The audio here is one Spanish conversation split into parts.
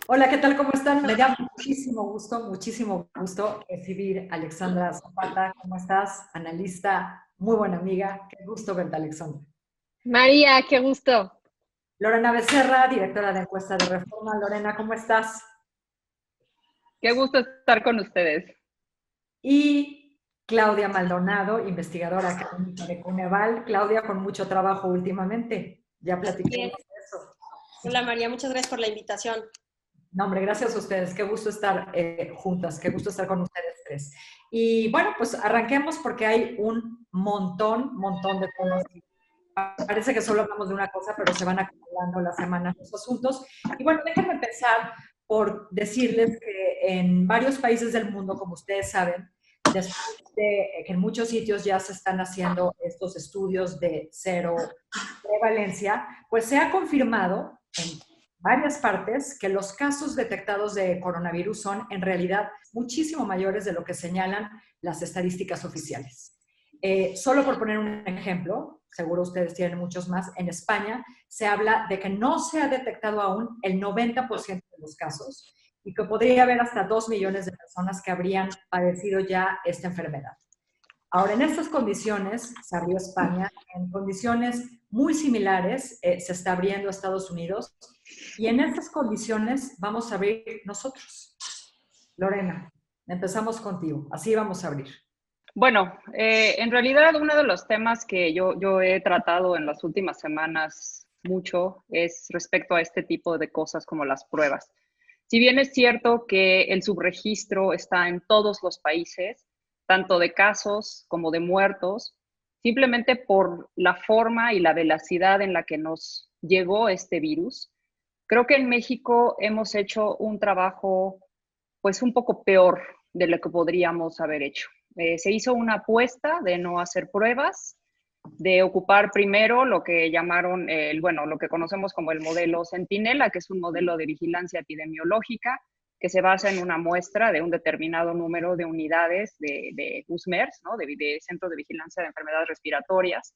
Hola, ¿qué tal? ¿Cómo están? Me da muchísimo gusto recibir a Alexandra Zapata. ¿Cómo estás? Analista, muy buena amiga. Qué gusto verte, Alexandra. María, qué gusto. Lorena Becerra, directora de encuesta de Reforma. Lorena, ¿cómo estás? Qué gusto estar con ustedes. Y Claudia Maldonado, investigadora académica de Coneval. Claudia, con mucho trabajo últimamente. Ya Así platicaremos es. de eso. Hola María, muchas gracias por la invitación. No, hombre, gracias a ustedes. Qué gusto estar juntas, qué gusto estar con ustedes tres. Y bueno, pues arranquemos porque hay un montón de temas. Parece que solo hablamos de una cosa, pero se van acumulando las semanas los asuntos. Y bueno, déjenme empezar por decirles que en varios países del mundo, como ustedes saben, después de que en muchos sitios ya se están haciendo estos estudios de cero prevalencia, pues se ha confirmado en varias partes que los casos detectados de coronavirus son en realidad muchísimo mayores de lo que señalan las estadísticas oficiales. Solo por poner un ejemplo, seguro ustedes tienen muchos más, en España se habla de que no se ha detectado aún el 90% de los casos y que podría haber hasta 2 millones de personas que habrían padecido ya esta enfermedad. Ahora, en estas condiciones, se abrió España, en condiciones muy similares se está abriendo Estados Unidos y en estas condiciones vamos a abrir nosotros. Lorena, empezamos contigo, así vamos a abrir. Bueno, en realidad uno de los temas que yo he tratado en las últimas semanas mucho es respecto a este tipo de cosas como las pruebas. Si bien es cierto que el subregistro está en todos los países, tanto de casos como de muertos, simplemente por la forma y la velocidad en la que nos llegó este virus, creo que en México hemos hecho un trabajo pues un poco peor de lo que podríamos haber hecho. Se hizo una apuesta de no hacer pruebas, de ocupar primero lo que llamaron, bueno, lo que conocemos como el modelo Centinela, que es un modelo de vigilancia epidemiológica que se basa en una muestra de un determinado número de unidades de USMERS, ¿no? de Centros de Vigilancia de Enfermedades Respiratorias,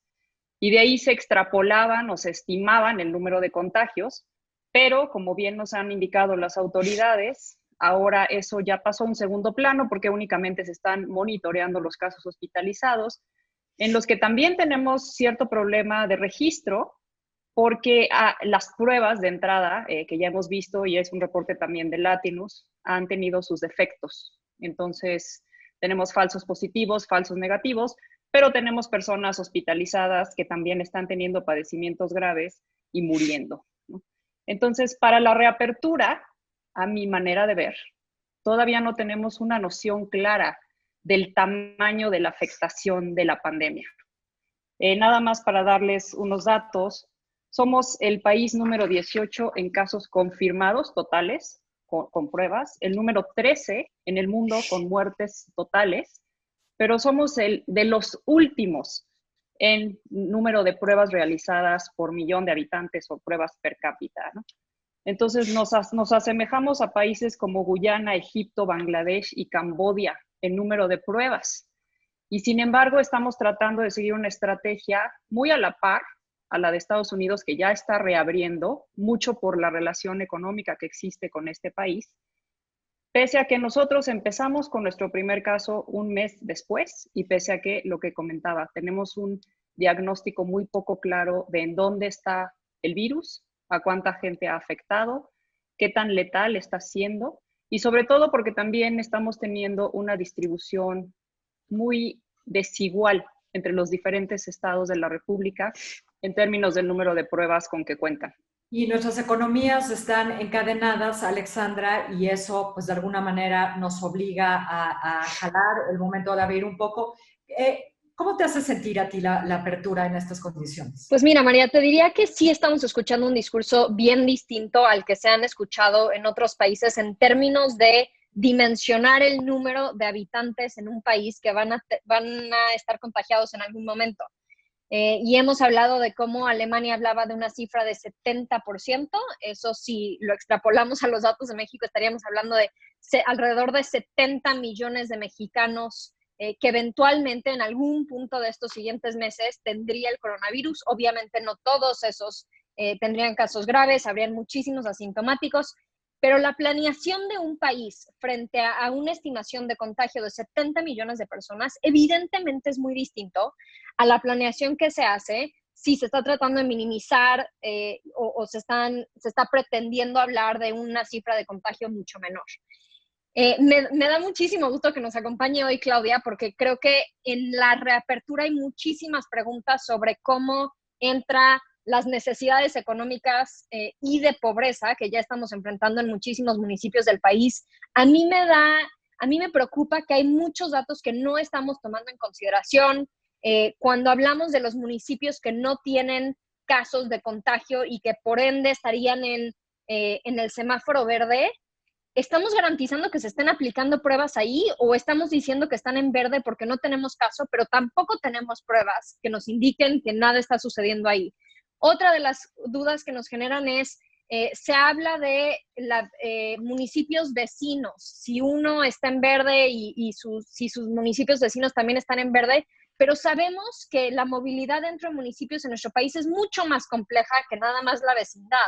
y de ahí se extrapolaban o se estimaban el número de contagios, pero como bien nos han indicado las autoridades, ahora eso ya pasó a un segundo plano porque únicamente se están monitoreando los casos hospitalizados, en los que también tenemos cierto problema de registro, porque las pruebas de entrada que ya hemos visto, y es un reporte también de Latinus, han tenido sus defectos. Entonces, tenemos falsos positivos, falsos negativos, pero tenemos personas hospitalizadas que también están teniendo padecimientos graves y muriendo, ¿no? Entonces, para la reapertura, a mi manera de ver, todavía no tenemos una noción clara del tamaño de la afectación de la pandemia. Nada más para darles unos datos, somos el país número 18 en casos confirmados totales, con pruebas, el número 13 en el mundo con muertes totales, pero somos el de los últimos en número de pruebas realizadas por millón de habitantes o pruebas per cápita, ¿no? Entonces nos asemejamos a países como Guyana, Egipto, Bangladesh y Camboya en número de pruebas. Y sin embargo, estamos tratando de seguir una estrategia muy a la par a la de Estados Unidos, que ya está reabriendo, mucho por la relación económica que existe con este país, pese a que nosotros empezamos con nuestro primer caso un mes después y pese a que, lo que comentaba, tenemos un diagnóstico muy poco claro de en dónde está el virus, a cuánta gente ha afectado, qué tan letal está siendo y sobre todo porque también estamos teniendo una distribución muy desigual entre los diferentes estados de la República en términos del número de pruebas con que cuentan. Y nuestras economías están encadenadas, Alexandra, y eso, pues de alguna manera, nos obliga a jalar el momento de abrir un poco. ¿Cómo te hace sentir a ti la apertura en estas condiciones? Pues mira, María, te diría que sí estamos escuchando un discurso bien distinto al que se han escuchado en otros países en términos de dimensionar el número de habitantes en un país que van a estar contagiados en algún momento. Y hemos hablado de cómo Alemania hablaba de una cifra de 70%. Eso, si lo extrapolamos a los datos de México, estaríamos hablando de alrededor de 70 millones de mexicanos que eventualmente en algún punto de estos siguientes meses tendría el coronavirus. Obviamente no todos esos tendrían casos graves, habrían muchísimos asintomáticos, Pero la planeación de un país frente a una estimación de contagio de 70 millones de personas, evidentemente es muy distinto a la planeación que se hace si se está tratando de minimizar o se está pretendiendo hablar de una cifra de contagio mucho menor. Me da muchísimo gusto que nos acompañe hoy Claudia, porque creo que en la reapertura hay muchísimas preguntas sobre cómo entra las necesidades económicas y de pobreza que ya estamos enfrentando en muchísimos municipios del país. A mí me preocupa que hay muchos datos que no estamos tomando en consideración. Cuando hablamos de los municipios que no tienen casos de contagio y que por ende estarían en el semáforo verde, ¿estamos garantizando que se estén aplicando pruebas ahí o estamos diciendo que están en verde porque no tenemos caso, pero tampoco tenemos pruebas que nos indiquen que nada está sucediendo ahí? Otra de las dudas que nos generan es, se habla de municipios vecinos, si uno está en verde si sus municipios vecinos también están en verde, pero sabemos que la movilidad dentro de municipios en nuestro país es mucho más compleja que nada más la vecindad.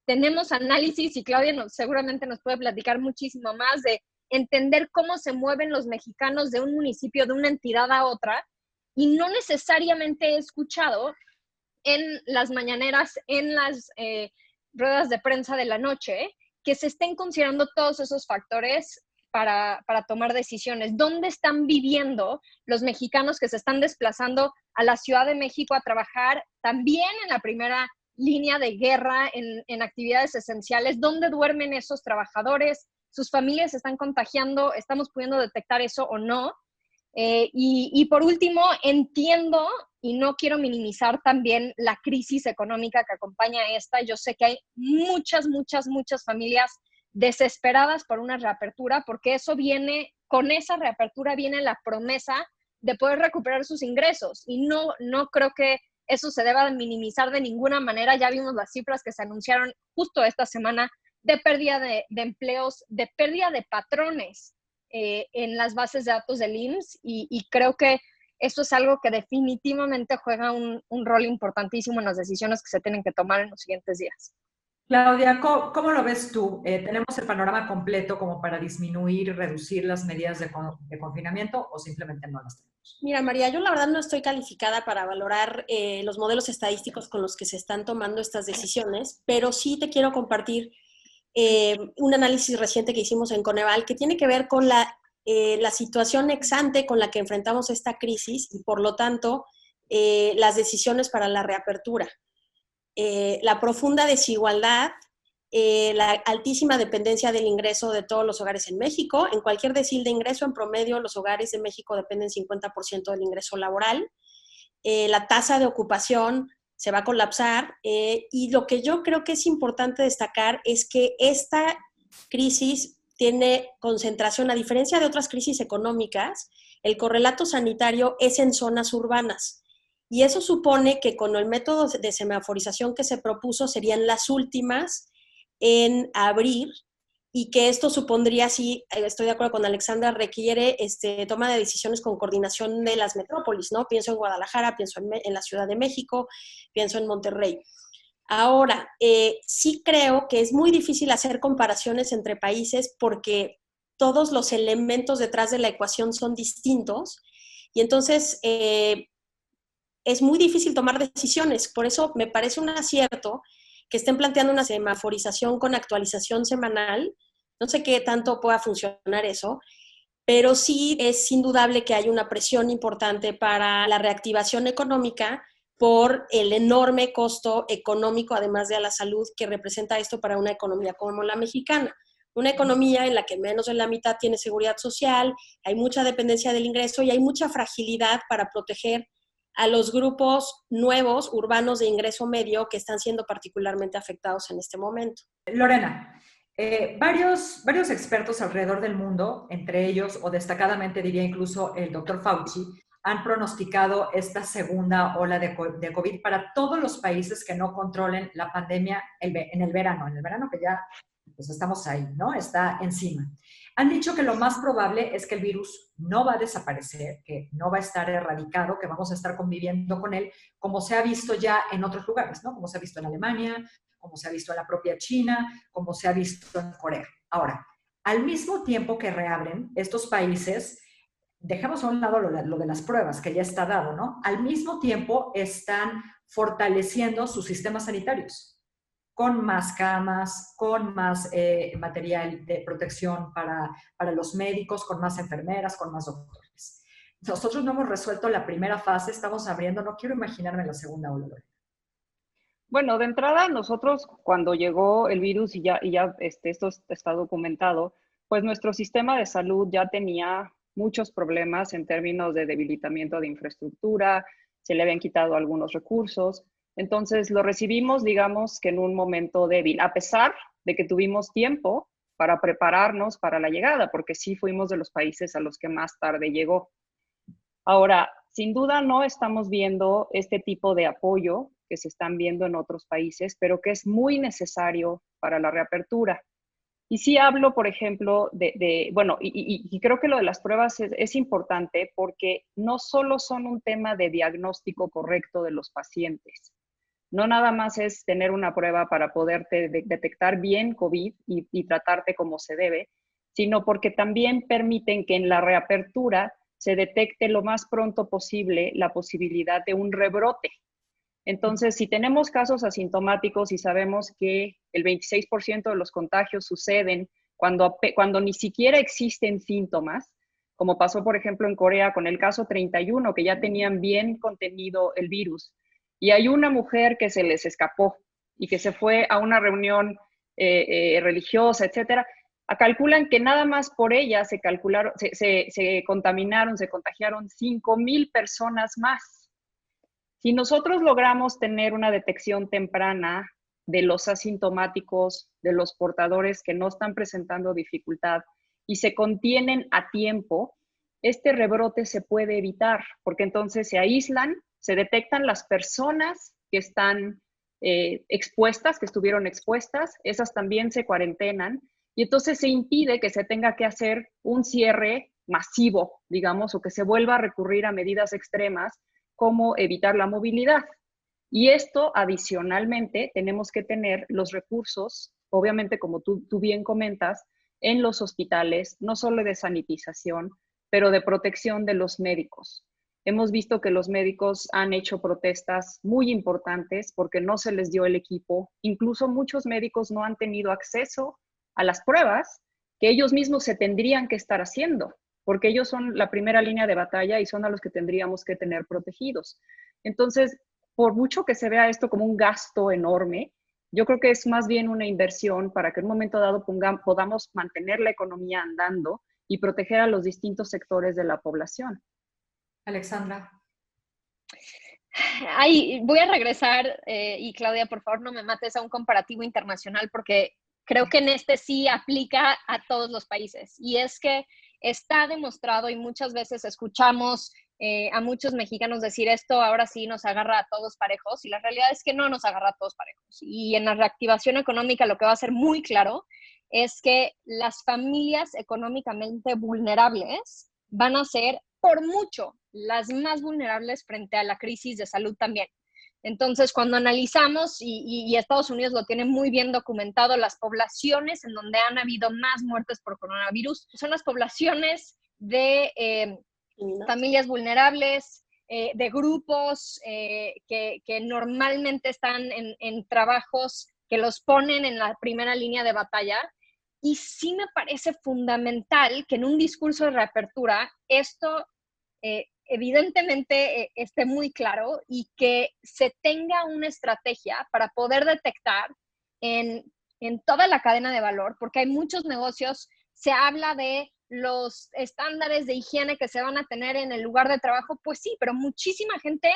Tenemos análisis, y Claudia seguramente nos puede platicar muchísimo más, de entender cómo se mueven los mexicanos de un municipio, de una entidad a otra, y no necesariamente he escuchado en las mañaneras, en las ruedas de prensa de la noche, que se estén considerando todos esos factores para tomar decisiones. ¿Dónde están viviendo los mexicanos que se están desplazando a la Ciudad de México a trabajar también en la primera línea de guerra en actividades esenciales? ¿Dónde duermen esos trabajadores? ¿Sus familias se están contagiando? ¿Estamos pudiendo detectar eso o no? Y por último, entiendo y no quiero minimizar también la crisis económica que acompaña esta. Yo sé que hay muchas familias desesperadas por una reapertura, porque con esa reapertura viene la promesa de poder recuperar sus ingresos. Y no creo que eso se deba minimizar de ninguna manera. Ya vimos las cifras que se anunciaron justo esta semana de pérdida de empleos, de pérdida de patrones en las bases de datos del IMSS, y creo que esto es algo que definitivamente juega un rol importantísimo en las decisiones que se tienen que tomar en los siguientes días. Claudia, ¿cómo lo ves tú? ¿Tenemos el panorama completo como para disminuir y reducir las medidas de confinamiento o simplemente no las tenemos? Mira, María, yo la verdad no estoy calificada para valorar los modelos estadísticos con los que se están tomando estas decisiones, pero sí te quiero compartir un análisis reciente que hicimos en Coneval que tiene que ver con la situación ex ante con la que enfrentamos esta crisis y, por lo tanto, las decisiones para la reapertura. La profunda desigualdad, la altísima dependencia del ingreso de todos los hogares en México. En cualquier decil de ingreso, en promedio, los hogares de México dependen 50% del ingreso laboral. La tasa de ocupación se va a colapsar, y lo que yo creo que es importante destacar es que esta crisis tiene concentración, a diferencia de otras crisis económicas, el correlato sanitario es en zonas urbanas, y eso supone que con el método de semaforización que se propuso serían las últimas en abrir, y que esto supondría, sí, estoy de acuerdo con Alexandra, requiere toma de decisiones con coordinación de las metrópolis, ¿no? Pienso en Guadalajara, pienso en la Ciudad de México, pienso en Monterrey. Ahora, sí creo que es muy difícil hacer comparaciones entre países porque todos los elementos detrás de la ecuación son distintos, y entonces es muy difícil tomar decisiones. Por eso me parece un acierto que estén planteando una semaforización con actualización semanal. No sé qué tanto pueda funcionar eso, pero sí es indudable que hay una presión importante para la reactivación económica por el enorme costo económico, además de a la salud, que representa esto para una economía como la mexicana. Una economía en la que menos de la mitad tiene seguridad social, hay mucha dependencia del ingreso y hay mucha fragilidad para proteger a los grupos nuevos, urbanos de ingreso medio, que están siendo particularmente afectados en este momento. Lorena, varios expertos alrededor del mundo, entre ellos, o destacadamente diría incluso el doctor Fauci, han pronosticado esta segunda ola de COVID para todos los países que no controlen la pandemia en el verano que ya pues estamos ahí, ¿no? Está encima. Han dicho que lo más probable es que el virus no va a desaparecer, que no va a estar erradicado, que vamos a estar conviviendo con él, como se ha visto ya en otros lugares, ¿no? Como se ha visto en Alemania, como se ha visto en la propia China, como se ha visto en Corea. Ahora, al mismo tiempo que reabren estos países, dejemos a un lado lo de las pruebas, que ya está dado, ¿no? Al mismo tiempo están fortaleciendo sus sistemas sanitarios, con más camas, con más material de protección para los médicos, con más enfermeras, con más doctores. Nosotros no hemos resuelto la primera fase, estamos abriendo, no quiero imaginarme la segunda ola. Bueno, de entrada, nosotros cuando llegó el virus y ya esto está documentado, pues nuestro sistema de salud ya tenía muchos problemas en términos de debilitamiento de infraestructura, se le habían quitado algunos recursos. Entonces lo recibimos, digamos, que en un momento débil, a pesar de que tuvimos tiempo para prepararnos para la llegada, porque sí fuimos de los países a los que más tarde llegó. Ahora, sin duda no estamos viendo este tipo de apoyo que se están viendo en otros países, pero que es muy necesario para la reapertura. Y sí hablo, por ejemplo, bueno, y creo que lo de las pruebas es importante porque no solo son un tema de diagnóstico correcto de los pacientes, no nada más es tener una prueba para poderte detectar bien COVID y tratarte como se debe, sino porque también permiten que en la reapertura se detecte lo más pronto posible la posibilidad de un rebrote. Entonces, si tenemos casos asintomáticos y sabemos que el 26% de los contagios suceden cuando ni siquiera existen síntomas, como pasó, por ejemplo, en Corea con el caso 31, que ya tenían bien contenido el virus, y hay una mujer que se les escapó y que se fue a una reunión religiosa, etcétera, calculan que nada más por ella se contaminaron, se contagiaron 5,000 personas más. Si nosotros logramos tener una detección temprana de los asintomáticos, de los portadores que no están presentando dificultad y se contienen a tiempo, este rebrote se puede evitar, porque entonces se aíslan, se detectan las personas que están expuestas, que estuvieron expuestas, esas también se cuarentenan, y entonces se impide que se tenga que hacer un cierre masivo, digamos, o que se vuelva a recurrir a medidas extremas como evitar la movilidad. Y esto, adicionalmente, tenemos que tener los recursos, obviamente, como tú bien comentas, en los hospitales, no solo de sanitización, pero de protección de los médicos. Hemos visto que los médicos han hecho protestas muy importantes porque no se les dio el equipo. Incluso muchos médicos no han tenido acceso a las pruebas que ellos mismos se tendrían que estar haciendo, porque ellos son la primera línea de batalla y son a los que tendríamos que tener protegidos. Entonces, por mucho que se vea esto como un gasto enorme, yo creo que es más bien una inversión para que en un momento dado podamos mantener la economía andando y proteger a los distintos sectores de la población. Alexandra. Ay, voy a regresar, y Claudia, por favor, no me mates, a un comparativo internacional, porque creo que en este sí aplica a todos los países. Y es que está demostrado, y muchas veces escuchamos a muchos mexicanos decir esto, ahora sí nos agarra a todos parejos, y la realidad es que no nos agarra a todos parejos. Y en la reactivación económica lo que va a ser muy claro es que las familias económicamente vulnerables van a ser por mucho las más vulnerables frente a la crisis de salud también. Entonces, cuando analizamos, y Estados Unidos lo tiene muy bien documentado, las poblaciones en donde han habido más muertes por coronavirus son las poblaciones de familias vulnerables, de grupos que normalmente están en trabajos que los ponen en la primera línea de batalla. Y sí me parece fundamental que en un discurso de reapertura esto evidentemente esté muy claro y que se tenga una estrategia para poder detectar en toda la cadena de valor, porque hay muchos negocios, se habla de los estándares de higiene que se van a tener en el lugar de trabajo, pues sí, pero muchísima gente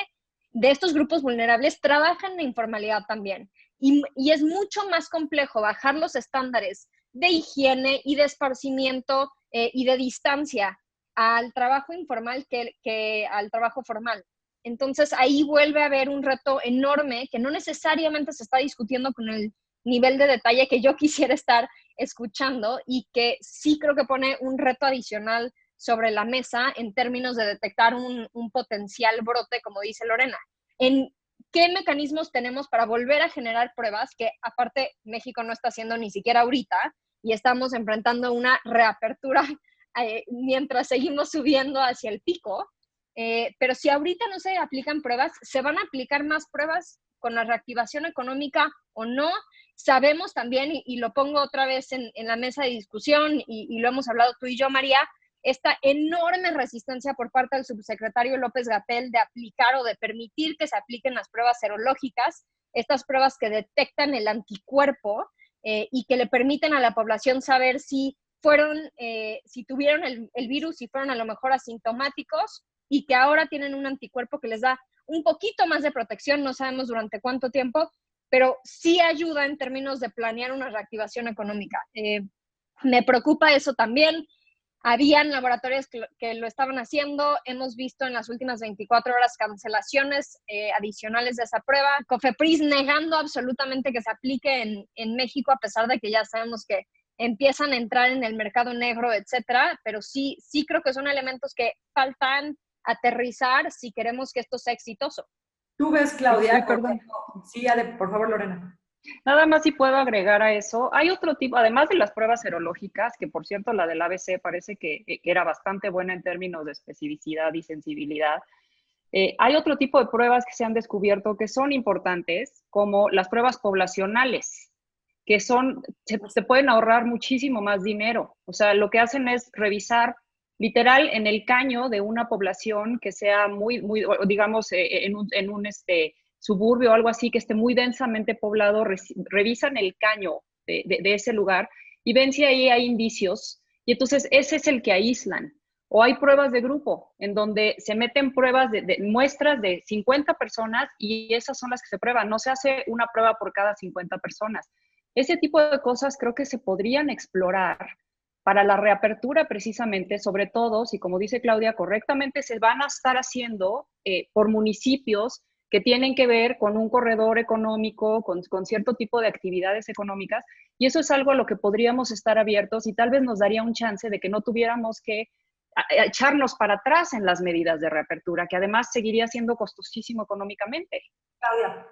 de estos grupos vulnerables trabaja en la informalidad también. Y es mucho más complejo bajar los estándares de higiene y de esparcimiento y de distancia al trabajo informal que al trabajo formal. Entonces ahí vuelve a haber un reto enorme que no necesariamente se está discutiendo con el nivel de detalle que yo quisiera estar escuchando, y que sí creo que pone un reto adicional sobre la mesa en términos de detectar un potencial brote, como dice Lorena. ¿Qué ¿qué mecanismos tenemos para volver a generar pruebas? Que aparte México no está haciendo ni siquiera ahorita y estamos enfrentando una reapertura mientras seguimos subiendo hacia el pico. Pero si ahorita no se aplican pruebas, ¿se van a aplicar más pruebas con la reactivación económica o no? Sabemos también, y lo pongo otra vez en la mesa de discusión, y lo hemos hablado tú y yo, María, esta enorme resistencia por parte del subsecretario López-Gatell de aplicar o de permitir que se apliquen las pruebas serológicas, estas pruebas que detectan el anticuerpo y que le permiten a la población saber si tuvieron el virus, si fueron a lo mejor asintomáticos, y que ahora tienen un anticuerpo que les da un poquito más de protección, no sabemos durante cuánto tiempo, pero sí ayuda en términos de planear una reactivación económica. Me preocupa eso también. Habían laboratorios que lo estaban haciendo. Hemos visto en las últimas 24 horas cancelaciones adicionales de esa prueba. COFEPRIS negando absolutamente que se aplique en México, a pesar de que ya sabemos que empiezan a entrar en el mercado negro, etcétera. Pero sí creo que son elementos que faltan aterrizar si queremos que esto sea exitoso. ¿Tú ves, Claudia? Sí, perdón. Sí, por favor, Lorena. Nada más si puedo agregar a eso, hay otro tipo, además de las pruebas serológicas, que por cierto la del ABC parece que era bastante buena en términos de especificidad y sensibilidad. Hay otro tipo de pruebas que se han descubierto que son importantes, como las pruebas poblacionales, que se pueden ahorrar muchísimo más dinero. O sea, lo que hacen es revisar literal en el caño de una población que sea muy, digamos, en un suburbio o algo así, que esté muy densamente poblado, revisan el caño de ese lugar y ven si ahí hay indicios, y entonces ese es el que aíslan. O hay pruebas de grupo, en donde se meten pruebas de muestras de 50 personas y esas son las que se prueban. No se hace una prueba por cada 50 personas. Ese tipo de cosas creo que se podrían explorar para la reapertura precisamente, sobre todo, si como dice Claudia correctamente, se van a estar haciendo por municipios que tienen que ver con un corredor económico, con cierto tipo de actividades económicas, y eso es algo a lo que podríamos estar abiertos y tal vez nos daría un chance de que no tuviéramos que echarnos para atrás en las medidas de reapertura, que además seguiría siendo costosísimo económicamente. Claudia.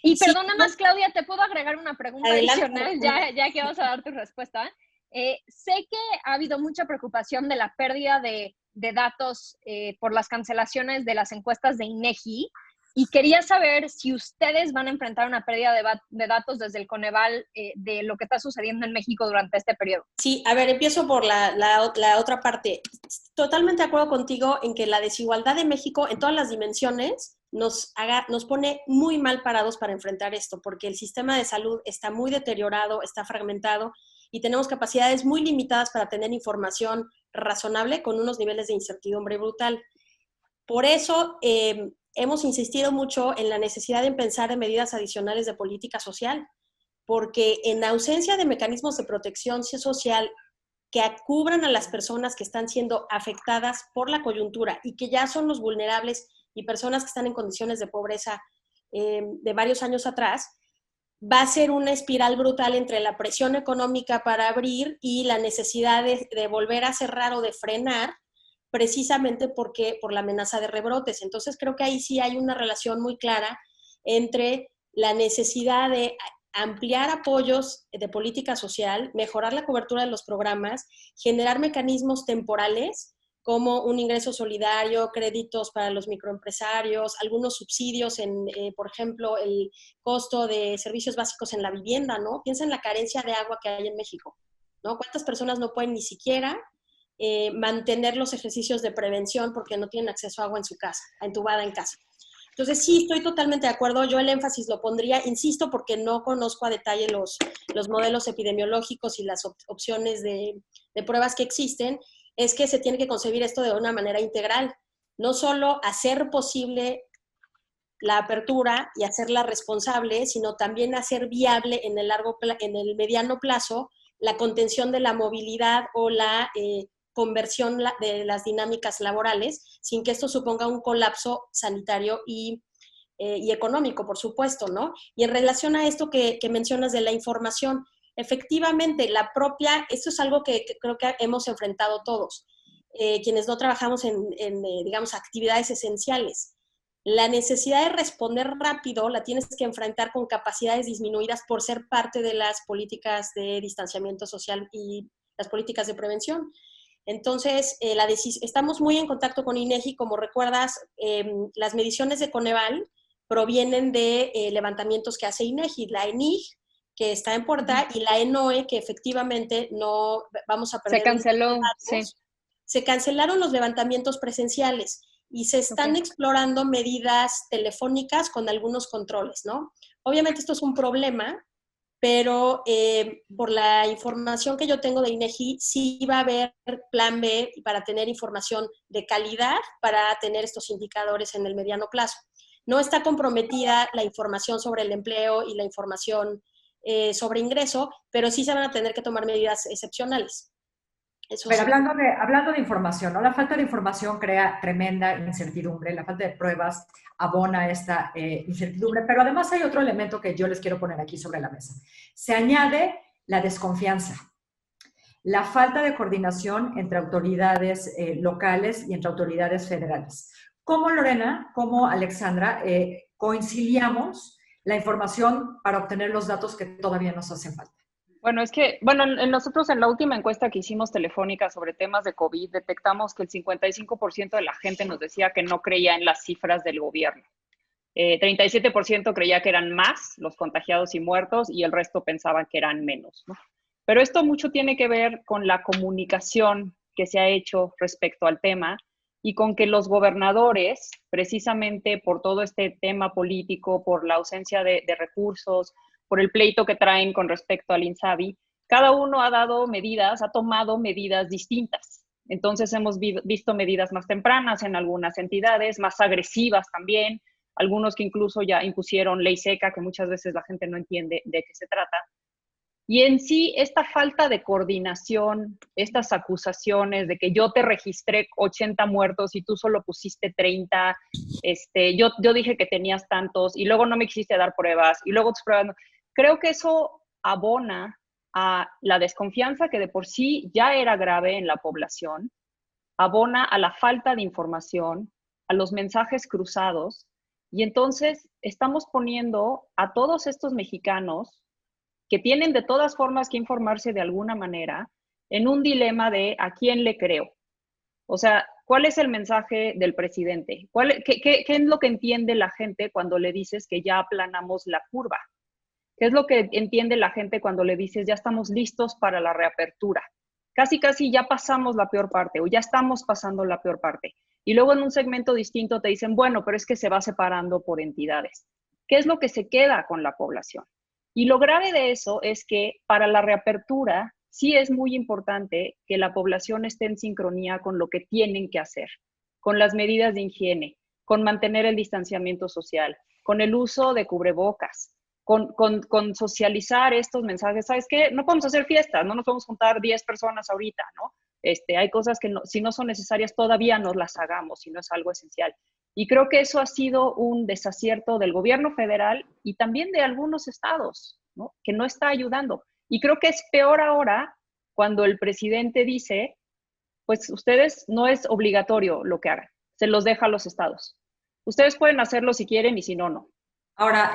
Y perdona más, Claudia, ¿te puedo agregar una pregunta adicional ya que vas a dar tu respuesta? Sé que ha habido mucha preocupación de la pérdida de datos por las cancelaciones de las encuestas de INEGI, y quería saber si ustedes van a enfrentar una pérdida de datos desde el Coneval de lo que está sucediendo en México durante este periodo. Sí, a ver, empiezo por la otra parte. Totalmente de acuerdo contigo en que la desigualdad de México en todas las dimensiones nos pone muy mal parados para enfrentar esto, porque el sistema de salud está muy deteriorado, está fragmentado y tenemos capacidades muy limitadas para tener información razonable con unos niveles de incertidumbre brutal. Por eso hemos insistido mucho en la necesidad de pensar en medidas adicionales de política social, porque en ausencia de mecanismos de protección social que cubran a las personas que están siendo afectadas por la coyuntura y que ya son los vulnerables y personas que están en condiciones de pobreza de varios años atrás, va a ser una espiral brutal entre la presión económica para abrir y la necesidad de volver a cerrar o de frenar, precisamente por la amenaza de rebrotes. Entonces creo que ahí sí hay una relación muy clara entre la necesidad de ampliar apoyos de política social, mejorar la cobertura de los programas, generar mecanismos temporales como un ingreso solidario, créditos para los microempresarios, algunos subsidios por ejemplo, el costo de servicios básicos en la vivienda, ¿no? Piensa en la carencia de agua que hay en México, ¿no? ¿Cuántas personas no pueden ni siquiera mantener los ejercicios de prevención porque no tienen acceso a agua en su casa, entubada en casa? Entonces sí, estoy totalmente de acuerdo. Yo el énfasis lo pondría, insisto, porque no conozco a detalle los modelos epidemiológicos y las opciones de pruebas que existen, es que se tiene que concebir esto de una manera integral. No solo hacer posible la apertura y hacerla responsable, sino también hacer viable en el mediano plazo la contención de la movilidad o la conversión de las dinámicas laborales, sin que esto suponga un colapso sanitario y económico, por supuesto, ¿no? Y en relación a esto que mencionas de la información, efectivamente, esto es algo que creo que hemos enfrentado todos, quienes no trabajamos en digamos, actividades esenciales. La necesidad de responder rápido la tienes que enfrentar con capacidades disminuidas por ser parte de las políticas de distanciamiento social y las políticas de prevención. Entonces, estamos muy en contacto con INEGI. Como recuerdas, las mediciones de Coneval provienen de levantamientos que hace INEGI, la ENIG, que está en puerta, y la ENOE, que efectivamente no vamos a perder. Se canceló, sí. Se cancelaron los levantamientos presenciales y se están explorando medidas telefónicas con algunos controles, ¿no? Obviamente esto es un problema, pero por la información que yo tengo de INEGI, sí va a haber plan B para tener información de calidad para tener estos indicadores en el mediano plazo. No está comprometida la información sobre el empleo y la información sobre ingreso, pero sí se van a tener que tomar medidas excepcionales. Eso Pero sí. hablando de información, ¿no? La falta de información crea tremenda incertidumbre, la falta de pruebas abona esta incertidumbre, pero además hay otro elemento que yo les quiero poner aquí sobre la mesa. Se añade la desconfianza, la falta de coordinación entre autoridades locales y entre autoridades federales. ¿Cómo, Lorena, cómo, Alexandra, conciliamos la información para obtener los datos que todavía nos hacen falta? Bueno, es que, nosotros en la última encuesta que hicimos telefónica sobre temas de COVID, detectamos que el 55% de la gente nos decía que no creía en las cifras del gobierno. 37% creía que eran más los contagiados y muertos y el resto pensaban que eran menos, ¿no? Pero esto mucho tiene que ver con la comunicación que se ha hecho respecto al tema y con que los gobernadores, precisamente por todo este tema político, por la ausencia de recursos, por el pleito que traen con respecto al INSABI, cada uno ha tomado medidas distintas. Entonces hemos visto medidas más tempranas en algunas entidades, más agresivas también, algunos que incluso ya impusieron ley seca, que muchas veces la gente no entiende de qué se trata. Y en sí, esta falta de coordinación, estas acusaciones de que yo te registré 80 muertos y tú solo pusiste 30, yo dije que tenías tantos y luego no me quisiste dar pruebas y luego tus pruebas no. Creo que eso abona a la desconfianza que de por sí ya era grave en la población, abona a la falta de información, a los mensajes cruzados, y entonces estamos poniendo a todos estos mexicanos que tienen de todas formas que informarse de alguna manera en un dilema de a quién le creo. O sea, ¿cuál es el mensaje del presidente? ¿Qué es lo que entiende la gente cuando le dices que ya aplanamos la curva? ¿Qué es lo que entiende la gente cuando le dices ya estamos listos para la reapertura? Casi ya pasamos la peor parte o ya estamos pasando la peor parte. Y luego en un segmento distinto te dicen, bueno, pero es que se va separando por entidades. ¿Qué es lo que se queda con la población? Y lo grave de eso es que para la reapertura sí es muy importante que la población esté en sincronía con lo que tienen que hacer, con las medidas de higiene, con mantener el distanciamiento social, con el uso de cubrebocas, con socializar estos mensajes. ¿Sabes qué? No podemos hacer fiestas, no nos podemos juntar 10 personas ahorita, ¿no? Hay cosas que si no son necesarias todavía no las hagamos, si no es algo esencial. Y creo que eso ha sido un desacierto del gobierno federal y también de algunos estados, ¿no? Que no está ayudando. Y creo que es peor ahora cuando el presidente dice, pues ustedes no es obligatorio lo que hagan, se los deja a los estados. Ustedes pueden hacerlo si quieren y si no, no. Ahora,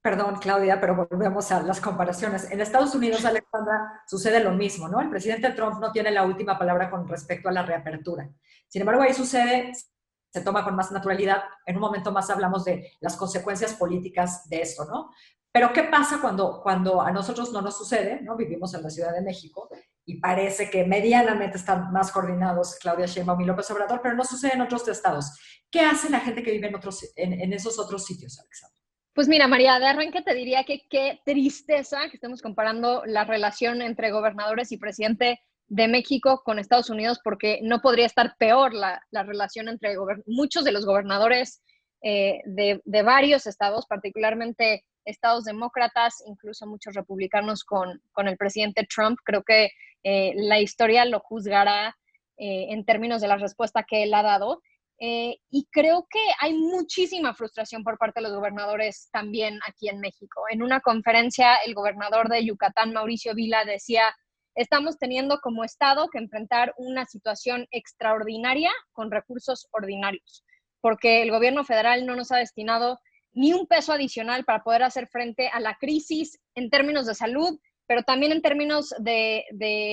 perdón, Claudia, pero volvemos a las comparaciones. En Estados Unidos, Alexandra, sucede lo mismo, ¿no? El presidente Trump no tiene la última palabra con respecto a la reapertura. Sin embargo, ahí se toma con más naturalidad. En un momento más hablamos de las consecuencias políticas de esto, ¿no? Pero ¿qué pasa cuando a nosotros no nos sucede, ¿no? Vivimos en la Ciudad de México y parece que medianamente están más coordinados Claudia Sheinbaum y López Obrador, pero no sucede en otros estados. ¿Qué hace la gente que vive en esos otros sitios, Alexandra? Pues mira, María, de arranque te diría que qué tristeza que estemos comparando la relación entre gobernadores y presidente de México con Estados Unidos, porque no podría estar peor la relación entre muchos de los gobernadores de varios estados, particularmente estados demócratas, incluso muchos republicanos con el presidente Trump. Creo que la historia lo juzgará en términos de la respuesta que él ha dado. Y creo que hay muchísima frustración por parte de los gobernadores también aquí en México. En una conferencia, el gobernador de Yucatán, Mauricio Vila, decía, estamos teniendo como Estado que enfrentar una situación extraordinaria con recursos ordinarios. porque el gobierno federal no nos ha destinado ni un peso adicional para poder hacer frente a la crisis en términos de salud, pero también en términos de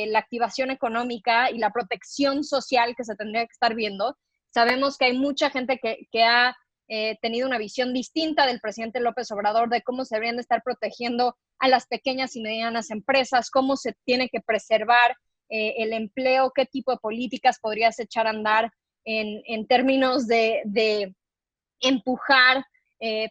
la activación económica y la protección social que se tendría que estar viendo. Sabemos que hay mucha gente que ha tenido una visión distinta del presidente López Obrador de cómo se deberían de estar protegiendo a las pequeñas y medianas empresas, cómo se tiene que preservar el empleo, qué tipo de políticas podrías echar a andar en términos de empujar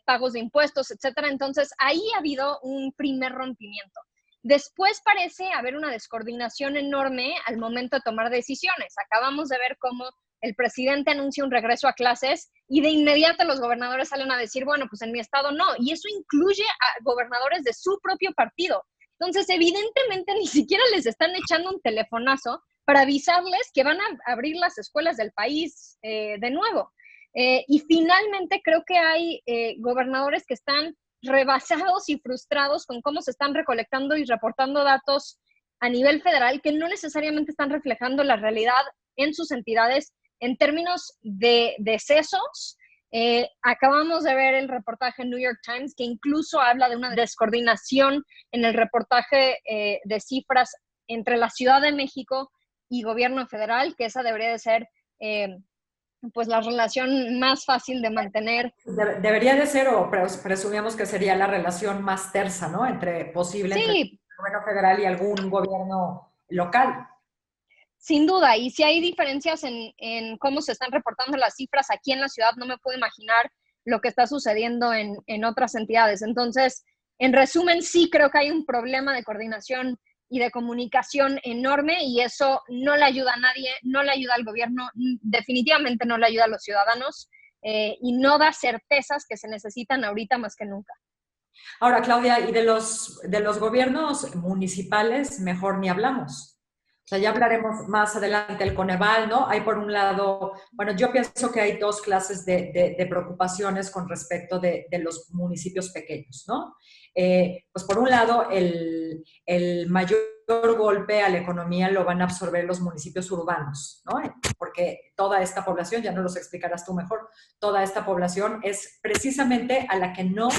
pagos de impuestos, etcétera. Entonces, ahí ha habido un primer rompimiento. Después parece haber una descoordinación enorme al momento de tomar decisiones. Acabamos de ver cómo el presidente anuncia un regreso a clases y de inmediato los gobernadores salen a decir, bueno, pues en mi estado no. Y eso incluye a gobernadores de su propio partido. Entonces, evidentemente, ni siquiera les están echando un telefonazo para avisarles que van a abrir las escuelas del país de nuevo. Y finalmente creo que hay gobernadores que están rebasados y frustrados con cómo se están recolectando y reportando datos a nivel federal que no necesariamente están reflejando la realidad en sus entidades en términos de decesos. Acabamos de ver el reportaje en New York Times que incluso habla de una descoordinación en el reportaje de cifras entre la Ciudad de México y gobierno federal, que esa debería de ser pues la relación más fácil de mantener. Debería de ser, o presumimos que sería la relación más tersa, ¿no? Entre el gobierno federal y algún gobierno local. Sin duda, y si hay diferencias en cómo se están reportando las cifras aquí en la ciudad, no me puedo imaginar lo que está sucediendo en otras entidades. Entonces, en resumen, sí creo que hay un problema de coordinación y de comunicación enorme y eso no le ayuda a nadie, no le ayuda al gobierno, definitivamente no le ayuda a los ciudadanos y no da certezas que se necesitan ahorita más que nunca. Ahora, Claudia, y de los gobiernos municipales, mejor ni hablamos. O sea, ya hablaremos más adelante del Coneval, ¿no? Hay por un lado, bueno, yo pienso que hay dos clases de preocupaciones con respecto de los municipios pequeños, ¿no? Pues por un lado, el mayor golpe a la economía lo van a absorber los municipios urbanos, ¿no? Porque toda esta población, ya nos lo explicarás tú mejor, toda esta población es precisamente a la que no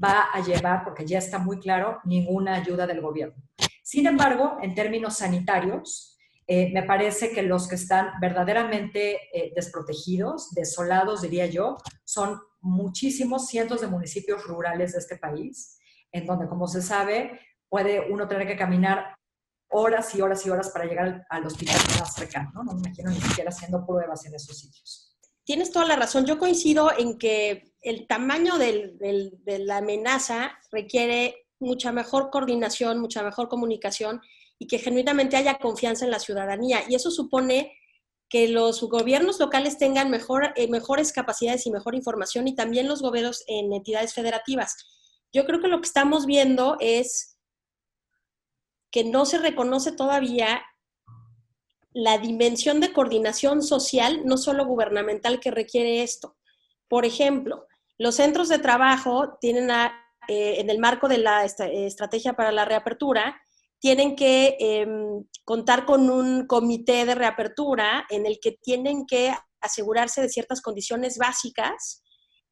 va a llevar, porque ya está muy claro, ninguna ayuda del gobierno. Sin embargo, en términos sanitarios, me parece que los que están verdaderamente desprotegidos, desolados, diría yo, son muchísimos cientos de municipios rurales de este país, en donde, como se sabe, puede uno tener que caminar horas y horas y horas para llegar al hospital más cercano, ¿no? No me imagino ni siquiera haciendo pruebas en esos sitios. Tienes toda la razón. Yo coincido en que el tamaño de la amenaza requiere mucha mejor coordinación, mucha mejor comunicación y que genuinamente haya confianza en la ciudadanía. Y eso supone que los gobiernos locales tengan mejores capacidades y mejor información y también los gobiernos en entidades federativas. Yo creo que lo que estamos viendo es que no se reconoce todavía la dimensión de coordinación social, no solo gubernamental, que requiere esto. Por ejemplo, los centros de trabajo tienen en el marco de la estrategia para la reapertura, tienen que contar con un comité de reapertura en el que tienen que asegurarse de ciertas condiciones básicas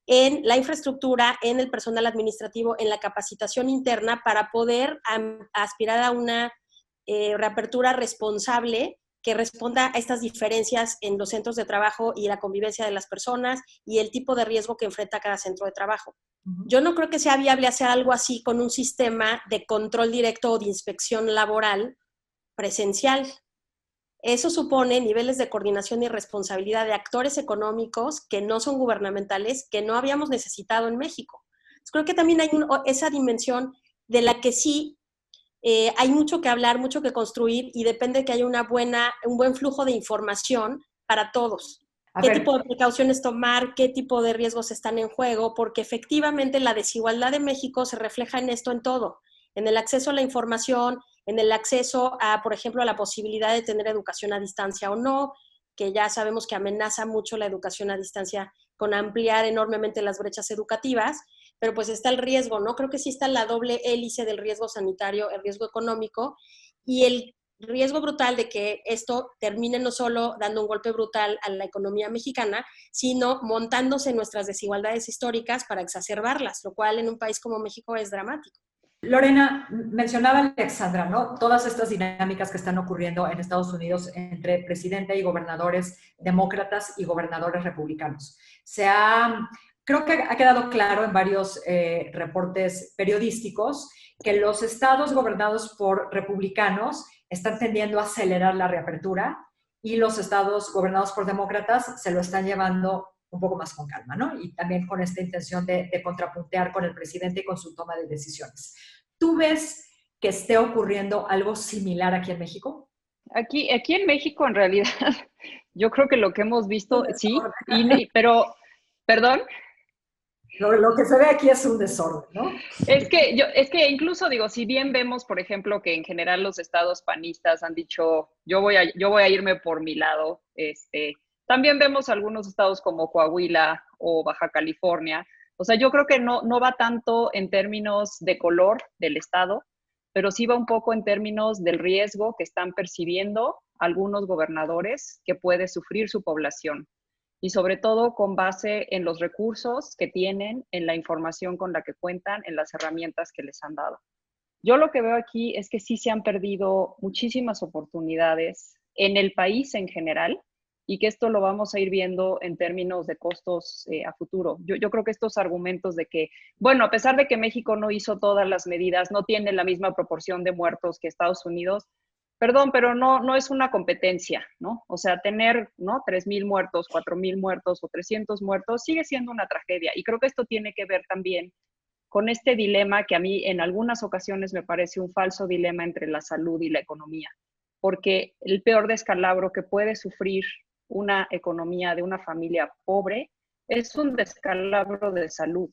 en la infraestructura, en el personal administrativo, en la capacitación interna para poder aspirar a una reapertura responsable que responda a estas diferencias en los centros de trabajo y la convivencia de las personas y el tipo de riesgo que enfrenta cada centro de trabajo. Yo no creo que sea viable hacer algo así con un sistema de control directo o de inspección laboral presencial. Eso supone niveles de coordinación y responsabilidad de actores económicos que no son gubernamentales, que no habíamos necesitado en México. Entonces, creo que también hay esa dimensión de la que sí hay mucho que hablar, mucho que construir y depende de que haya un buen flujo de información para todos. ¿Qué tipo de precauciones tomar? ¿Qué tipo de riesgos están en juego? Porque efectivamente la desigualdad de México se refleja en esto en todo, en el acceso a la información, en el acceso a, por ejemplo, a la posibilidad de tener educación a distancia o no, que ya sabemos que amenaza mucho la educación a distancia con ampliar enormemente las brechas educativas, pero pues está el riesgo, ¿no? Creo que sí está la doble hélice del riesgo sanitario, el riesgo económico y el riesgo brutal de que esto termine no solo dando un golpe brutal a la economía mexicana, sino montándose nuestras desigualdades históricas para exacerbarlas, lo cual en un país como México es dramático. Lorena, mencionaba Alexandra, ¿no? Todas estas dinámicas que están ocurriendo en Estados Unidos entre presidente y gobernadores demócratas y gobernadores republicanos. Creo que ha quedado claro en varios reportes periodísticos que los estados gobernados por republicanos están tendiendo a acelerar la reapertura y los estados gobernados por demócratas se lo están llevando un poco más con calma, ¿no? Y también con esta intención de contrapuntear con el presidente y con su toma de decisiones. ¿Tú ves que esté ocurriendo algo similar aquí en México? Aquí en México, en realidad, yo creo que lo que hemos visto, sí, pero, perdón. Lo que se ve aquí es un desorden, ¿no? Es que incluso digo, si bien vemos, por ejemplo, que en general los estados panistas han dicho, yo voy a irme por mi lado, también vemos algunos estados como Coahuila o Baja California. O sea, yo creo que no va tanto en términos de color del estado, pero sí va un poco en términos del riesgo que están percibiendo algunos gobernadores que puede sufrir su población. Y sobre todo con base en los recursos que tienen, en la información con la que cuentan, en las herramientas que les han dado. Yo lo que veo aquí es que sí se han perdido muchísimas oportunidades en el país en general y que esto lo vamos a ir viendo en términos de costos a futuro. Yo creo que estos argumentos de que, bueno, a pesar de que México no hizo todas las medidas, no tiene la misma proporción de muertos que Estados Unidos, perdón, pero no es una competencia, ¿no? O sea, tener, ¿no? 3,000 muertos, 4,000 muertos o 300 muertos sigue siendo una tragedia. Y creo que esto tiene que ver también con este dilema que a mí en algunas ocasiones me parece un falso dilema entre la salud y la economía. Porque el peor descalabro que puede sufrir una economía de una familia pobre es un descalabro de salud,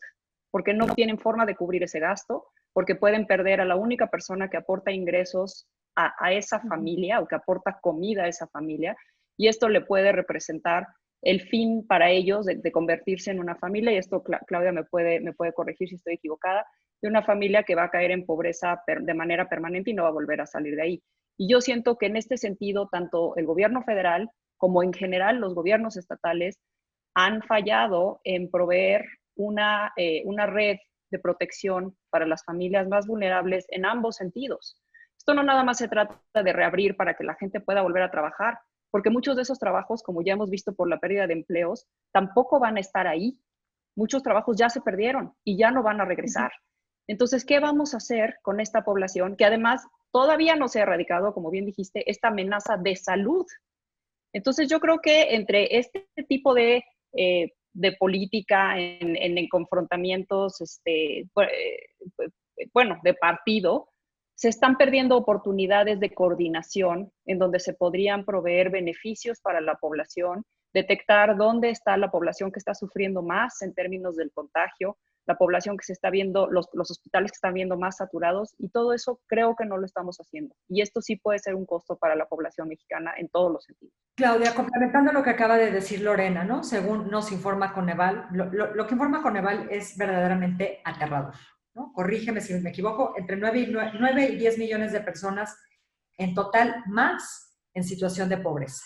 porque no tienen forma de cubrir ese gasto, porque pueden perder a la única persona que aporta ingresos a esa familia o que aporta comida a esa familia, y esto le puede representar el fin para ellos de convertirse en una familia, y esto Claudia me puede corregir si estoy equivocada, de una familia que va a caer en pobreza de manera permanente y no va a volver a salir de ahí. Y yo siento que en este sentido, tanto el gobierno federal como en general los gobiernos estatales han fallado en proveer una red de protección para las familias más vulnerables en ambos sentidos. Esto no nada más se trata de reabrir para que la gente pueda volver a trabajar, porque muchos de esos trabajos, como ya hemos visto por la pérdida de empleos, tampoco van a estar ahí. Muchos trabajos ya se perdieron y ya no van a regresar. Entonces, ¿qué vamos a hacer con esta población que además todavía no se ha erradicado, como bien dijiste, esta amenaza de salud? Entonces, yo creo que entre este tipo de política en confrontamientos, de partido, se están perdiendo oportunidades de coordinación en donde se podrían proveer beneficios para la población, detectar dónde está la población que está sufriendo más en términos del contagio, la población que se está viendo, los hospitales que están viendo más saturados, y todo eso creo que no lo estamos haciendo. Y esto sí puede ser un costo para la población mexicana en todos los sentidos. Claudia, complementando lo que acaba de decir Lorena, ¿no? Según nos informa Coneval, lo que informa Coneval es verdaderamente aterrador, ¿no? Corrígeme si me equivoco, entre 9 y 10 millones de personas en total más en situación de pobreza.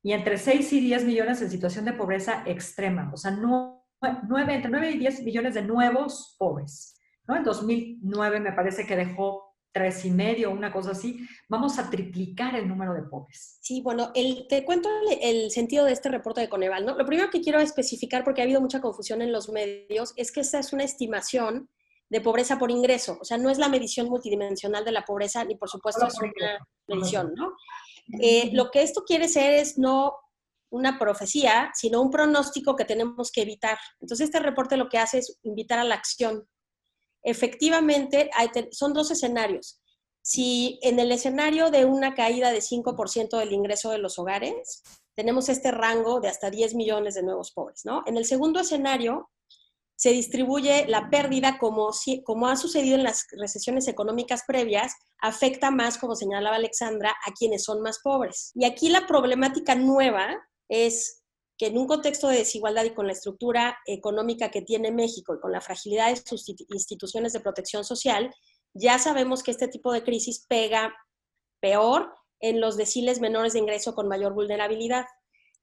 Y entre 6 y 10 millones en situación de pobreza extrema, o sea, entre 9 y 10 millones de nuevos pobres, ¿no? En 2009 me parece que dejó 3,5, una cosa así. Vamos a triplicar el número de pobres. Sí, bueno, te cuento el sentido de este reporte de Coneval, ¿no? Lo primero que quiero especificar, porque ha habido mucha confusión en los medios, es que esta es una estimación de pobreza por ingreso, o sea, no es la medición multidimensional de la pobreza, ni por supuesto es una medición, ¿no? Lo que esto quiere ser es no una profecía, sino un pronóstico que tenemos que evitar. Entonces, este reporte lo que hace es invitar a la acción. Efectivamente, son dos escenarios. Si en el escenario de una caída de 5% del ingreso de los hogares, tenemos este rango de hasta 10 millones de nuevos pobres, ¿no? En el segundo escenario, se distribuye la pérdida como ha sucedido en las recesiones económicas previas, afecta más, como señalaba Alexandra, a quienes son más pobres. Y aquí la problemática nueva es que en un contexto de desigualdad y con la estructura económica que tiene México y con la fragilidad de sus instituciones de protección social, ya sabemos que este tipo de crisis pega peor en los deciles menores de ingreso con mayor vulnerabilidad.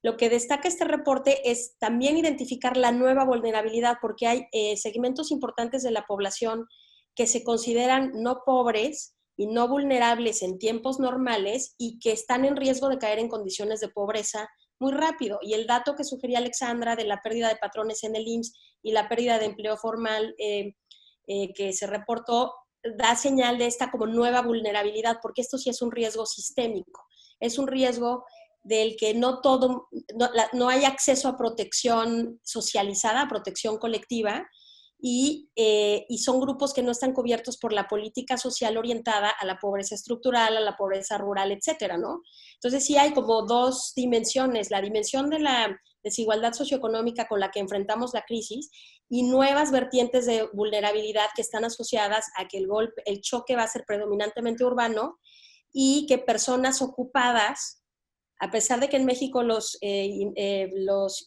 Lo que destaca este reporte es también identificar la nueva vulnerabilidad, porque hay segmentos importantes de la población que se consideran no pobres y no vulnerables en tiempos normales y que están en riesgo de caer en condiciones de pobreza muy rápido. Y el dato que sugería Alexandra de la pérdida de patrones en el IMSS y la pérdida de empleo formal que se reportó, da señal de esta como nueva vulnerabilidad, porque esto sí es un riesgo sistémico, es un riesgo del que no hay acceso a protección socializada, a protección colectiva, y son grupos que no están cubiertos por la política social orientada a la pobreza estructural, a la pobreza rural, etcétera, ¿no? Entonces sí hay como dos dimensiones, la dimensión de la desigualdad socioeconómica con la que enfrentamos la crisis y nuevas vertientes de vulnerabilidad que están asociadas a que el choque va a ser predominantemente urbano y que personas ocupadas, a pesar de que en México los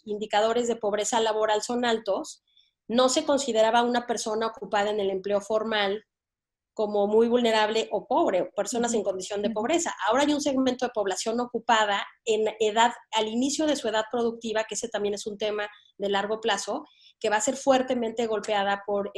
indicadores de pobreza laboral son altos, no se consideraba una persona ocupada en el empleo formal como muy vulnerable o pobre, o personas en condición de pobreza. Ahora hay un segmento de población ocupada en edad, al inicio de su edad productiva, que ese también es un tema de largo plazo, que va a ser fuertemente golpeada por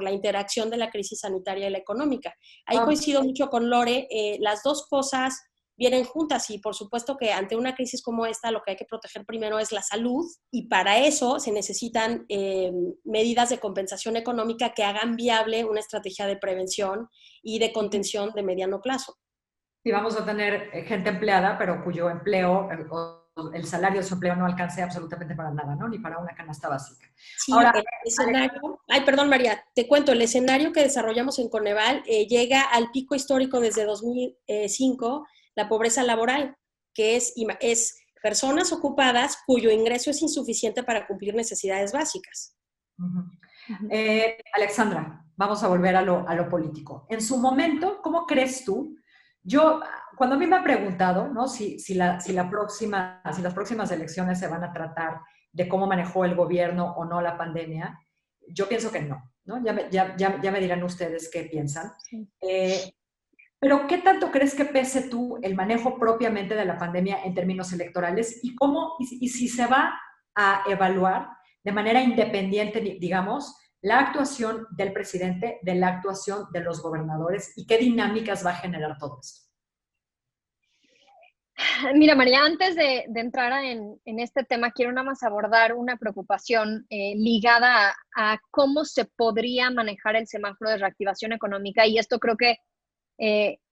la interacción de la crisis sanitaria y la económica. Ahí coincido mucho con Lore, las dos cosas vienen juntas y por supuesto que ante una crisis como esta lo que hay que proteger primero es la salud y para eso se necesitan medidas de compensación económica que hagan viable una estrategia de prevención y de contención de mediano plazo. Y vamos a tener gente empleada, pero cuyo empleo, el salario de su empleo no alcance absolutamente para nada, ¿no? Ni para una canasta básica. Sí, ahora, el escenario, perdón María, te cuento, el escenario que desarrollamos en Coneval llega al pico histórico desde 2005, la pobreza laboral, que es personas ocupadas cuyo ingreso es insuficiente para cumplir necesidades básicas. Alexandra, vamos a volver a lo político. En su momento, ¿cómo crees tú? Cuando a mí me han preguntado, ¿no? si las próximas elecciones se van a tratar de cómo manejó el gobierno o no la pandemia, yo pienso que no, ¿no? Ya me dirán ustedes qué piensan. Sí. Pero, ¿qué tanto crees que pese tú el manejo propiamente de la pandemia en términos electorales y si se va a evaluar de manera independiente, digamos, la actuación del presidente de la actuación de los gobernadores y qué dinámicas va a generar todo esto? Mira, María, antes de entrar en este tema, quiero nada más abordar una preocupación ligada a cómo se podría manejar el semáforo de reactivación económica, y esto creo que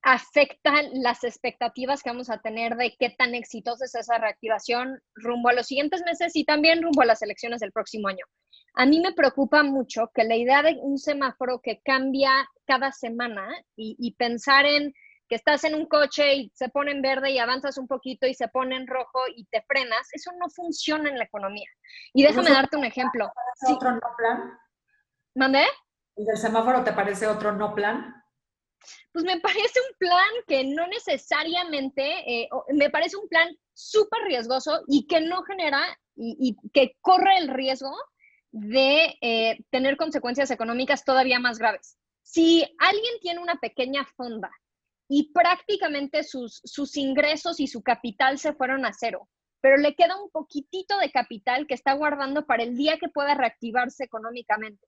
afecta las expectativas que vamos a tener de qué tan exitosa es esa reactivación rumbo a los siguientes meses y también rumbo a las elecciones del próximo año. A mí me preocupa mucho que la idea de un semáforo que cambia cada semana y pensar en que estás en un coche y se pone en verde y avanzas un poquito y se pone en rojo y te frenas, eso no funciona en la economía. Y déjame darte un ejemplo. ¿Otro no plan? ¿Mandé? ¿El del semáforo te parece otro no plan? Pues me parece un plan que no necesariamente, me parece un plan súper riesgoso y que no genera y que corre el riesgo de tener consecuencias económicas todavía más graves. Si alguien tiene una pequeña fonda y prácticamente sus ingresos y su capital se fueron a cero, pero le queda un poquitito de capital que está guardando para el día que pueda reactivarse económicamente.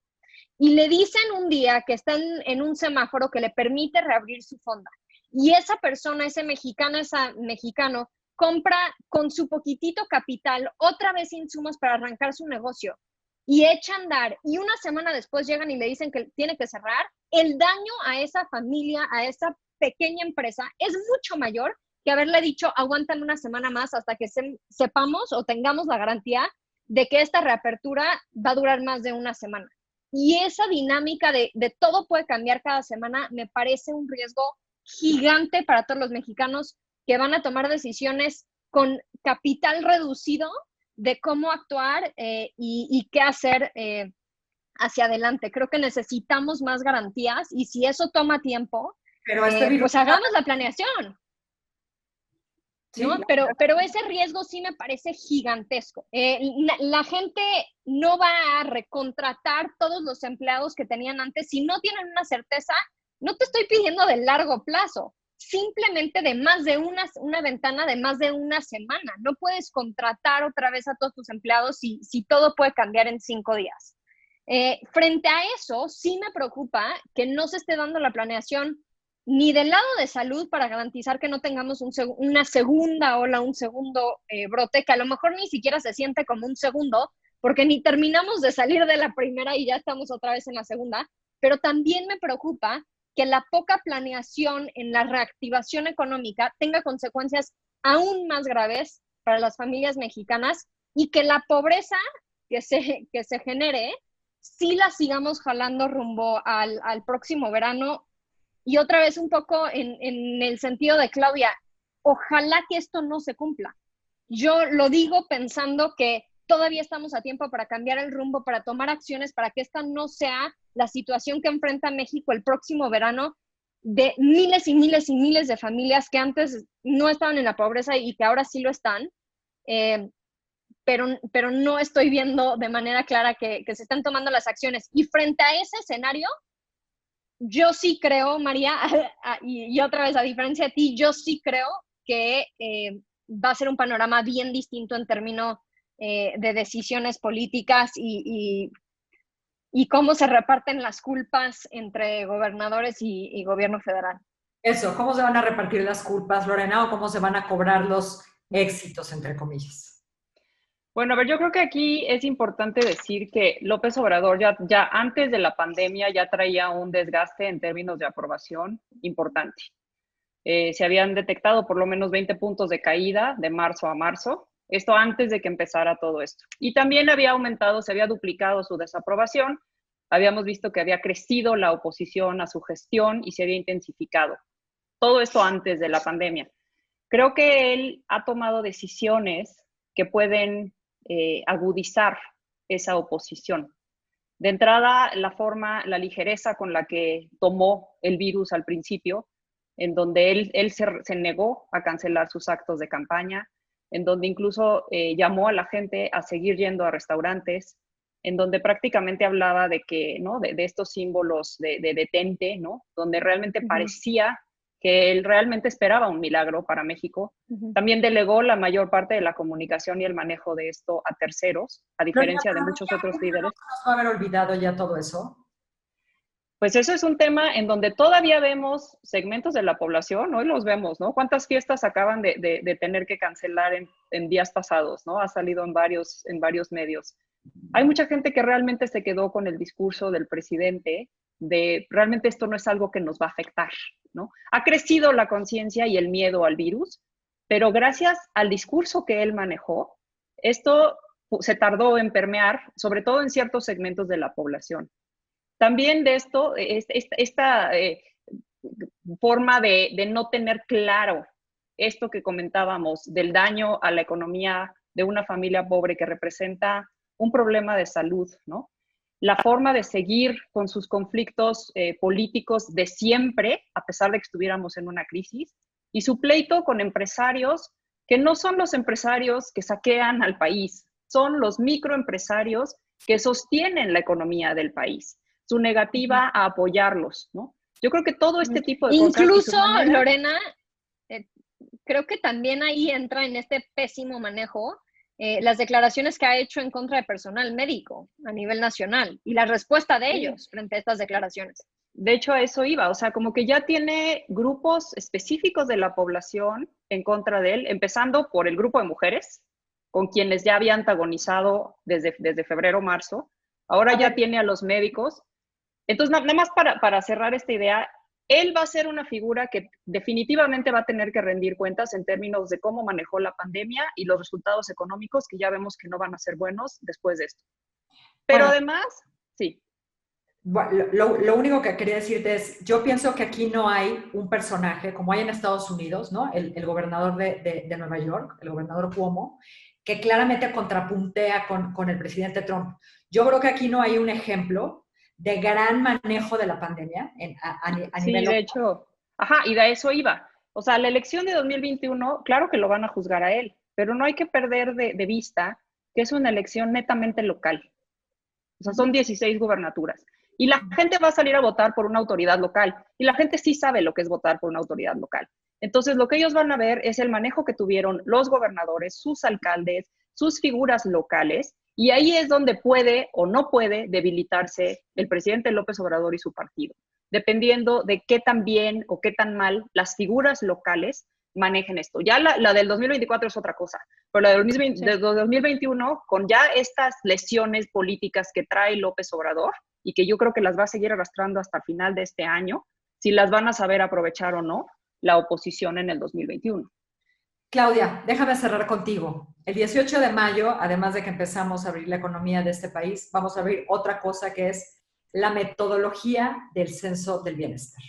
Y le dicen un día que está en un semáforo que le permite reabrir su fonda. Y esa persona, ese mexicano, compra con su poquitito capital otra vez insumos para arrancar su negocio y echa a andar. Y una semana después llegan y le dicen que tiene que cerrar. El daño a esa familia, a esa pequeña empresa, es mucho mayor que haberle dicho aguantan una semana más hasta que sepamos o tengamos la garantía de que esta reapertura va a durar más de una semana. Y esa dinámica de todo puede cambiar cada semana me parece un riesgo gigante para todos los mexicanos que van a tomar decisiones con capital reducido de cómo actuar y qué hacer hacia adelante. Creo que necesitamos más garantías y si eso toma tiempo, pues hagamos la planeación. ¿No? Sí, pero ese riesgo sí me parece gigantesco. La gente no va a recontratar todos los empleados que tenían antes si no tienen una certeza. No te estoy pidiendo de largo plazo, simplemente de más de una ventana de más de una semana. No puedes contratar otra vez a todos tus empleados si todo puede cambiar en 5 días. Frente a eso, sí me preocupa que no se esté dando la planeación ni del lado de salud para garantizar que no tengamos una segunda ola, un segundo brote, que a lo mejor ni siquiera se siente como un segundo, porque ni terminamos de salir de la primera y ya estamos otra vez en la segunda, pero también me preocupa que la poca planeación en la reactivación económica tenga consecuencias aún más graves para las familias mexicanas y que la pobreza que se genere sí la sigamos jalando rumbo al próximo verano. Y otra vez un poco en el sentido de Claudia, ojalá que esto no se cumpla. Yo lo digo pensando que todavía estamos a tiempo para cambiar el rumbo, para tomar acciones, para que esta no sea la situación que enfrenta México el próximo verano, de miles y miles y miles de familias que antes no estaban en la pobreza y que ahora sí lo están, pero no estoy viendo de manera clara que se están tomando las acciones. Y frente a ese escenario, yo sí creo, María, y otra vez a diferencia de ti, yo sí creo que va a ser un panorama bien distinto en términos de decisiones políticas y cómo se reparten las culpas entre gobernadores y gobierno federal. Eso, ¿cómo se van a repartir las culpas, Lorena, o cómo se van a cobrar los éxitos, entre comillas? Bueno, a ver, yo creo que aquí es importante decir que López Obrador ya antes de la pandemia ya traía un desgaste en términos de aprobación importante. Se habían detectado por lo menos 20 puntos de caída de marzo a marzo, esto antes de que empezara todo esto. Y también había aumentado, se había duplicado su desaprobación, habíamos visto que había crecido la oposición a su gestión y se había intensificado. Todo esto antes de la pandemia. Creo que él ha tomado decisiones que pueden agudizar esa oposición. De entrada, la ligereza con la que tomó el virus al principio, en donde él se negó a cancelar sus actos de campaña, en donde incluso llamó a la gente a seguir yendo a restaurantes, en donde prácticamente hablaba de que, ¿no? de estos símbolos de detente, ¿no? Donde realmente parecía que él realmente esperaba un milagro para México. También delegó la mayor parte de la comunicación y el manejo de esto a terceros, a diferencia de muchos otros líderes. ¿No nos va a haber olvidado ya todo eso? Pues eso es un tema en donde todavía vemos segmentos de la población, hoy los vemos, ¿no? ¿Cuántas fiestas acaban de tener que cancelar en días pasados, ¿no? Ha salido en varios medios. Hay mucha gente que realmente se quedó con el discurso del presidente de realmente esto no es algo que nos va a afectar, ¿no? Ha crecido la conciencia y el miedo al virus, pero gracias al discurso que él manejó, esto se tardó en permear, sobre todo en ciertos segmentos de la población. También de esto, esta forma de no tener claro esto que comentábamos del daño a la economía de una familia pobre que representa un problema de salud, ¿no? La forma de seguir con sus conflictos políticos de siempre, a pesar de que estuviéramos en una crisis, y su pleito con empresarios que no son los empresarios que saquean al país, son los microempresarios que sostienen la economía del país, su negativa a apoyarlos, ¿no? Yo creo que todo este tipo de cosas... Incluso, Lorena, creo que también ahí entra en este pésimo manejo las declaraciones que ha hecho en contra de personal médico a nivel nacional y la respuesta de ellos frente a estas declaraciones. De hecho, a eso iba, o sea, como que ya tiene grupos específicos de la población en contra de él, empezando por el grupo de mujeres, con quienes ya había antagonizado desde febrero, marzo. Ahora ya tiene a los médicos. Entonces, nada más para cerrar esta idea, él va a ser una figura que definitivamente va a tener que rendir cuentas en términos de cómo manejó la pandemia y los resultados económicos que ya vemos que no van a ser buenos después de esto. Pero bueno, además, sí. Bueno, lo único que quería decirte es, yo pienso que aquí no hay un personaje, como hay en Estados Unidos, ¿no? El gobernador de Nueva York, el gobernador Cuomo, que claramente contrapuntea con el presidente Trump. Yo creo que aquí no hay un ejemplo de gran manejo de la pandemia a nivel sí, de local. hecho, y de eso iba. O sea, la elección de 2021, claro que lo van a juzgar a él, pero no hay que perder de vista que es una elección netamente local. O sea, son 16 gubernaturas. Y la gente va a salir a votar por una autoridad local. Y la gente sí sabe lo que es votar por una autoridad local. Entonces, lo que ellos van a ver es el manejo que tuvieron los gobernadores, sus alcaldes, sus figuras locales, y ahí es donde puede o no puede debilitarse el presidente López Obrador y su partido, dependiendo de qué tan bien o qué tan mal las figuras locales manejen esto. Ya la del 2024 es otra cosa, pero la del 2021, con ya estas lesiones políticas que trae López Obrador, y que yo creo que las va a seguir arrastrando hasta el final de este año, si las van a saber aprovechar o no la oposición en el 2021. Claudia, déjame cerrar contigo. El 18 de mayo, además de que empezamos a abrir la economía de este país, vamos a abrir otra cosa que es la metodología del censo del bienestar.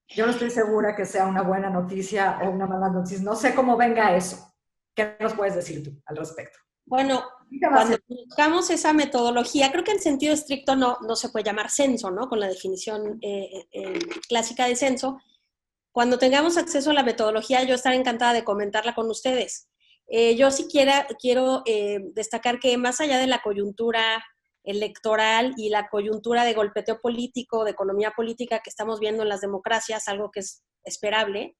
Yo no estoy segura que sea una buena noticia o una mala noticia. No sé cómo venga eso. ¿Qué nos puedes decir tú al respecto? Bueno, cuando buscamos esa metodología, creo que en sentido estricto no se puede llamar censo, ¿no? Con la definición clásica de censo. Cuando tengamos acceso a la metodología, yo estaré encantada de comentarla con ustedes. Yo sí quiero destacar que más allá de la coyuntura electoral y la coyuntura de golpeteo político, de economía política que estamos viendo en las democracias, algo que es esperable,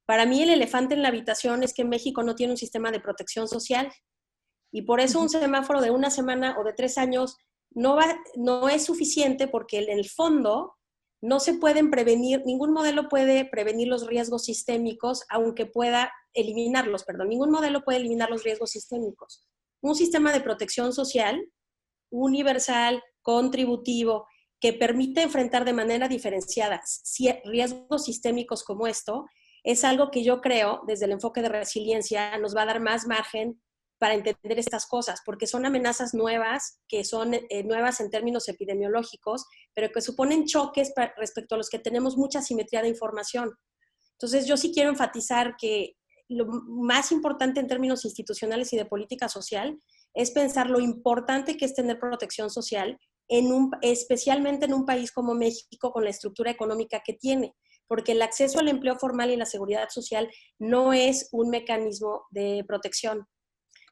para mí el elefante en la habitación es que México no tiene un sistema de protección social. Y por eso un semáforo de una semana o de 3 años no es suficiente, porque en el fondo no se pueden prevenir, ningún modelo puede prevenir los riesgos sistémicos, aunque pueda eliminarlos, ningún modelo puede eliminar los riesgos sistémicos. Un sistema de protección social universal, contributivo, que permite enfrentar de manera diferenciada riesgos sistémicos como esto, es algo que yo creo, desde el enfoque de resiliencia, nos va a dar más margen para entender estas cosas, porque son amenazas nuevas, que son nuevas en términos epidemiológicos, pero que suponen choques respecto a los que tenemos mucha simetría de información. Entonces, yo sí quiero enfatizar que lo más importante en términos institucionales y de política social es pensar lo importante que es tener protección social, especialmente en un país como México, con la estructura económica que tiene, porque el acceso al empleo formal y la seguridad social no es un mecanismo de protección.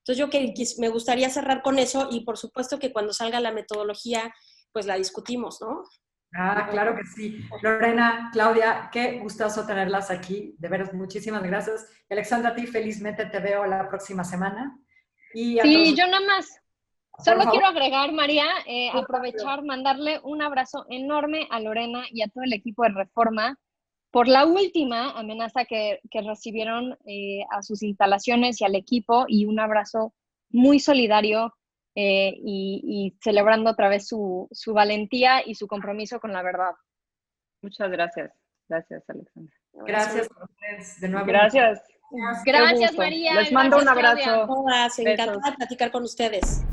Entonces me gustaría cerrar con eso, y por supuesto que cuando salga la metodología, pues la discutimos, ¿no? Claro que sí. Lorena, Claudia, qué gustazo tenerlas aquí. De veras, muchísimas gracias. Alexandra, a ti felizmente te veo la próxima semana. Sí, yo nada más. Solo quiero agregar, María, aprovechar, mandarle un abrazo enorme a Lorena y a todo el equipo de Reforma por la última amenaza que recibieron a sus instalaciones y al equipo, y un abrazo muy solidario y celebrando otra vez su valentía y su compromiso con la verdad. Muchas gracias. Gracias, Alexandra. Gracias a ustedes de nuevo. Gracias. Gracias, María. Les mando un abrazo. Todas, encantada de platicar con ustedes.